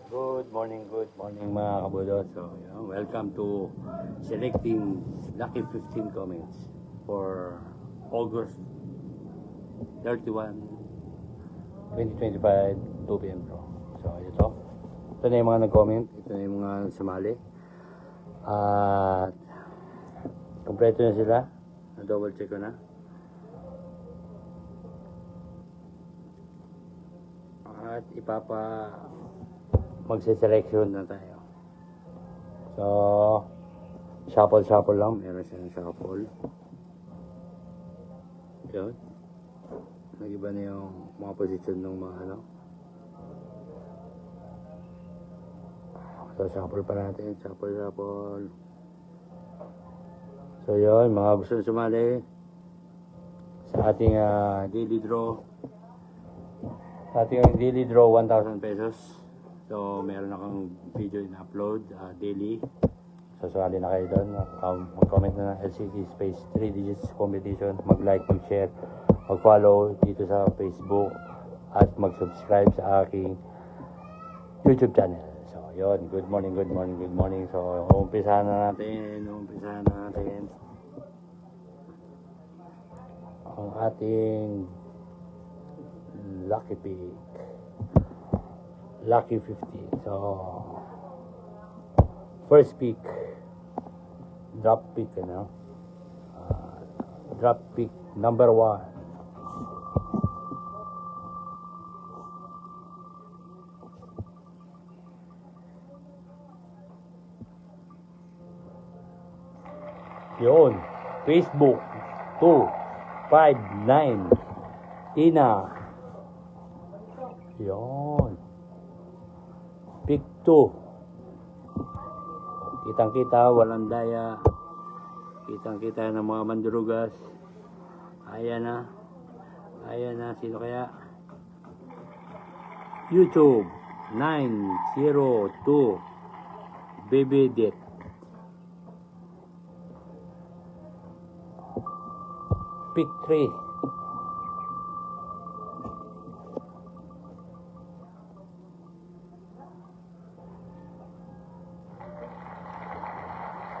Good morning mga kabudot. So, welcome to selecting lucky 15 comments for August 31, 2025, 2 p.m. bro. So, ito na yung mga nag-comment, ito na yung mga sumali. At kompleto na sila. Na-double check ko na. At magse-selection na tayo. So, shuffle lang. Meron siyang shuffle. Yun. Nag-iba na yung mga posisyon ng mga ano. So, shuffle pa natin. Shuffle. So, yun. Mga gusto sumali sa ating daily draw. Sa ating daily draw, 1,000 pesos. So, meron akong video in-upload daily. So, sumali na kayo doon. Mag-comment na ng LCD space 3 digits competition. Mag-like, mag-share, mag-follow dito sa Facebook. At mag-subscribe sa aking YouTube channel. So, yun. Good morning. So, umpisahan na natin. Ang ating lucky pick. Lucky 50. So, first pick, drop pick, drop pick number 1. Yun, Facebook 259 Tina. Yun. Pick 2. Kitang-kita, walang daya. Kitang-kita ng mga mandurugas. Ayan na. Sino kaya? YouTube 902 Baby Dit. Pick 3.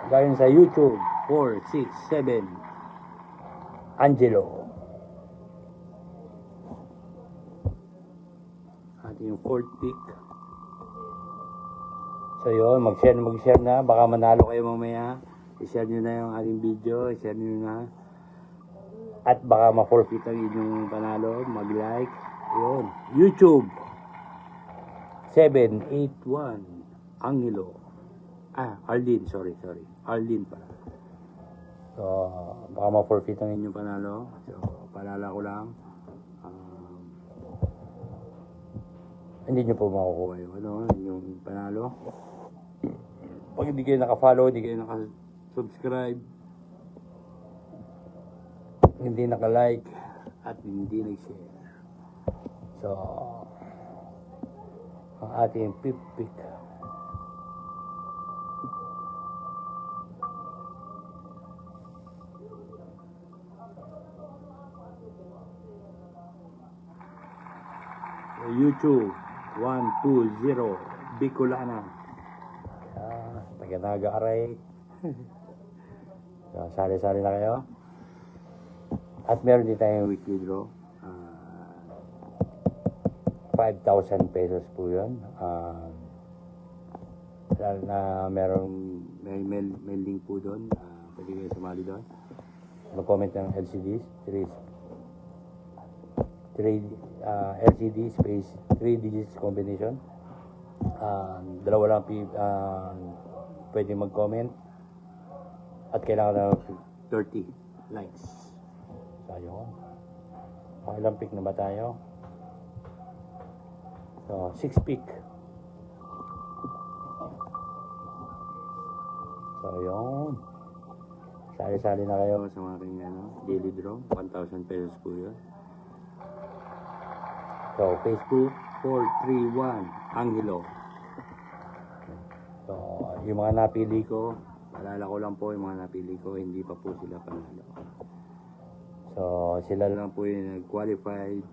Gayon sa YouTube, 467 Angelo. Ating fourth pick. So yun, mag-share na. Baka manalo kayo mamaya. I-share nyo na yung ating video. I-share nyo na. At baka ma-forfeit ang inyong panalo. Mag-like. Yun. YouTube 781 Angelo. Arlene, sorry. Arlene pala. So, baka ma-forfeit ang inyong panalo. So, paalala ko lang. Hindi nyo po makukuha yung panalo. Pag hindi kayo naka-follow, hindi kayo naka-subscribe, hindi naka-like, at hindi nag-share. So, ang ating pick. YouTube 120 Bicolana. Taga-Naga-Aray. So, sali-sali na kayo. At meron din tayong weekly draw. 5,000 pesos po yun. Dahil na may link po doon. Pwede kayo sumali doon. Mag-comment ng LCD LCD space 3 digits combination. Dalawa lang pwede mag-comment. At kailangan ng 30 likes. So, yun. Ilang pick na ba tayo? So, 6 pick. So, yun. Sali-sali na kayo sa aking daily draw. 1,000 pesos po yun. So, Facebook 431 Angelo. So, yung mga napili ko, paalala ko lang po, yung mga napili ko, hindi pa po sila panalo. So, sila lang po yung nag-qualified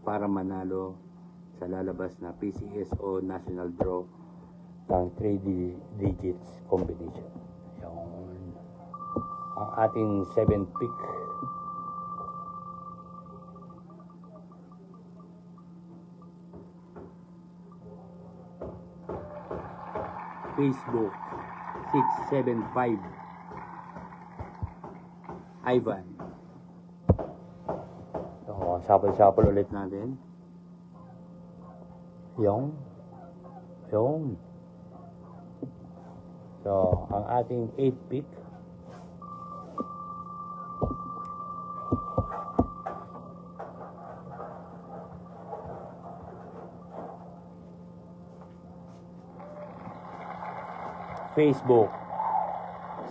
para manalo sa lalabas na PCSO National Draw ng 3 digits combination. Yun. Ang ating 7 pick. Facebook 675 Ivan. So, shuffle ulit natin. Yung. So, ang ating 8 pick. Facebook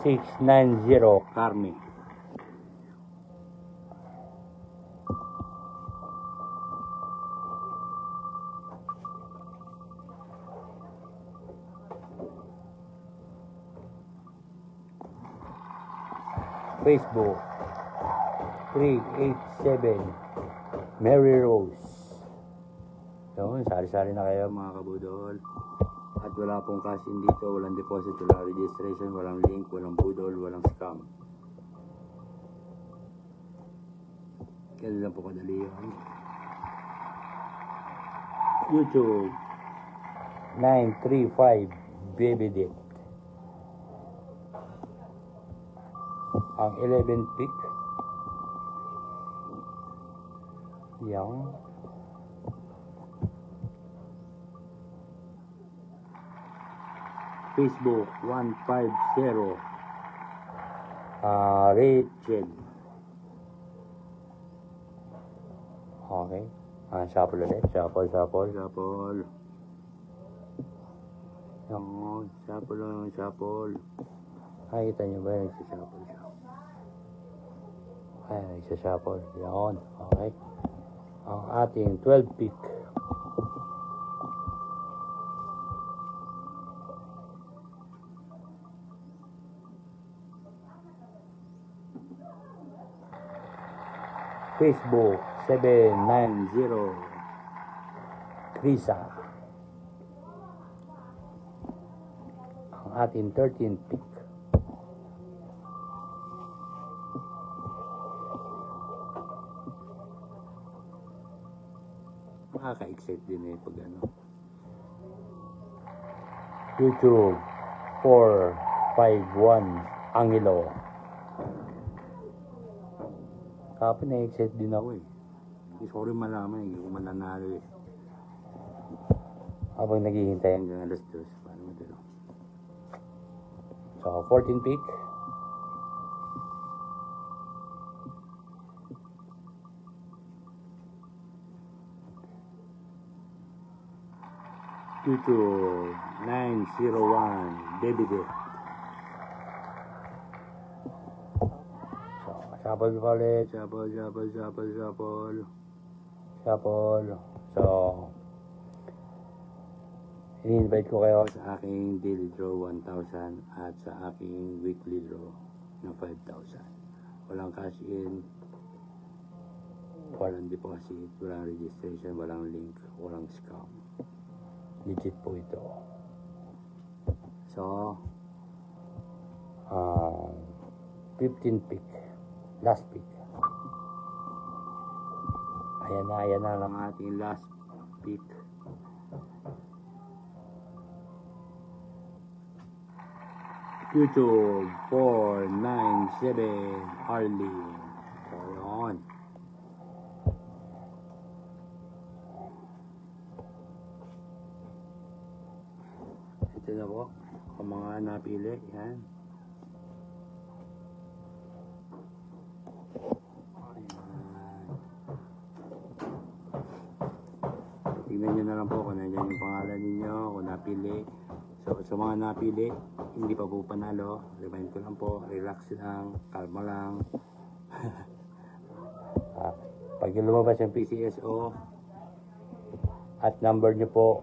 690 Carmi. Facebook 387 Mary Rose. Yun, sari-sari na kayo mga kabudol. At wala pong cash in dito, walang deposit, walang registration, walang link, walang budol, walang scam. Ganun lang po kadali yan. YouTube 935 Baby Dip. Ang 11 pick. Yan. Facebook 150 Rachel. Okay. Shuffle ulit. Shuffle. Yan. Shuffle. Nakikita nyo ba yung nagsishuffle siya? Ay, nagsishuffle. Yan. Okay. Ang ating 12 pick. Facebook 790 Krisa. Ang ating 13 pick. Makaka-excite din pag ano. YouTube 451 Angelo. Kapag na-excite din ako Sorry malaman kung mananalo Habang naghihintay hanggang alas 2. Paano mo dito? So, 14 pick. YouTube 901 Baby Dip. Shuffle pa ulit. Shuffle. So, ini-invite ko kayo sa aking daily draw 1,000 at sa aking weekly draw na 5,000. Walang cash in, walang deposit, walang registration, walang link, walang scam. Legit po ito. So, 15 pick. Last pick. Ayan na lang ating last pick. YouTube 497 Harley. So, yun. Ito na po. Ang mga napili. Yan. Tingnan nyo na lang po kung nandiyan yung pangalan ninyo, kung napili. So, sa mga napili, hindi pa po panalo. Remind ko lang po, relax lang, kalma lang. Pag yung lumabas yung PCSO at number nyo po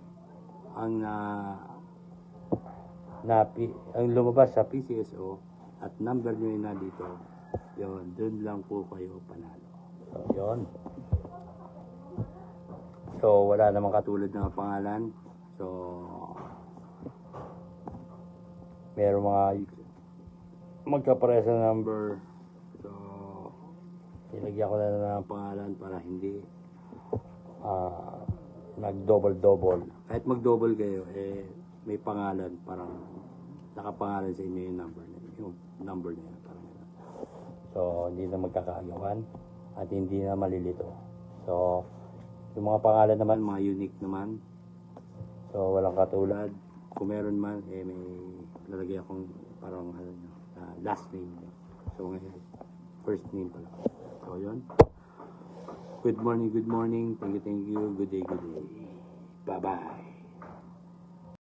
ang ang lumabas sa PCSO at number nyo na dito, yun, dun lang po kayo panalo. So, yun. So, wala namang katulad ng pangalan. So, meron mga magkapares na number. So, nilagyan ko na ng pangalan para hindi mag-double. Kahit mag-double kayo, may pangalan, parang nakapangalan sa inyo yung number na yun. Parang yun. So, hindi na magkakaagawan at hindi na malilito. So, yung mga pangalan naman, mga unique naman. So, walang katulad. Kung meron man, may lalagay akong parang last name. So, ngayon, first name pala. So, yun. Good morning. Thank you. Good day. Bye-bye.